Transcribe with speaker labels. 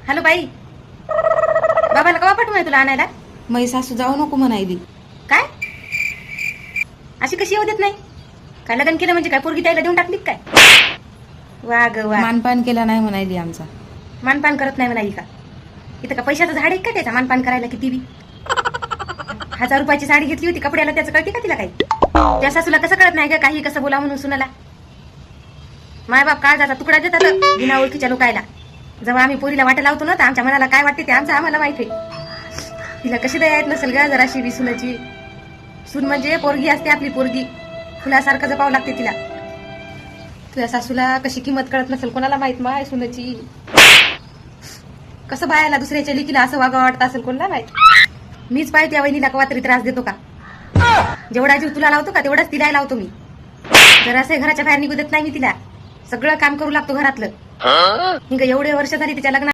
Speaker 1: Hello बाई, बाबाला कवा पाठवू तुला आणायला?
Speaker 2: मै सासू जाऊ नको म्हणायली.
Speaker 1: काय अशी कशी येऊ देत नाही? काय लग्न केलं म्हणजे काय पोरगी त्याला देऊन टाकली काय? वा ग वा,
Speaker 2: मानपान केला नाही म्हणायली आमचा.
Speaker 1: मानपान करत नाही म्हणाली का? इथं का पैशाचं झाड आहे का त्याचा मानपान करायला? किती बी 1000 रुपयाची साडी घेतली होती कपड्याला, त्याचं कळते का तिला काही? त्या सासूला कसं कळत नाही का काही कसं बोला म्हणून सुनाला? माय बाप काळजाचा तुकडा देतात बिना ओळखीच्या लोकायला. जेव्हा आम्ही पोरीला वाटे लावतो ना तर आमच्या मनाला काय वाटते ते आमचं आम्हाला माहिती आहे. तिला कशी दया येत नसेल का जराशी बी सुनाची? सून म्हणजे पोरगी असते आपली, पोरगी फुलासारखं जपावं लागते तिला. तुझ्या सासूला कशी किंमत कळत नसेल कोणाला माहित माय सुनाची. कसं बायाला दुसऱ्याच्या लेकीला असं वागावं वाटतं असेल कोणाला माहित. मीच पाहिजे त्या वहिनीला कवा तरी त्रास देतो का? जेवढा जीव तुला लावतो का तेवढाच तिला लावतो मी. जरासं घराच्या बाहेर निघू देत नाही मी तिला. सगळं काम करू लागतो घरातलं. एवढे वर्ष झाली तिच्या लग्नात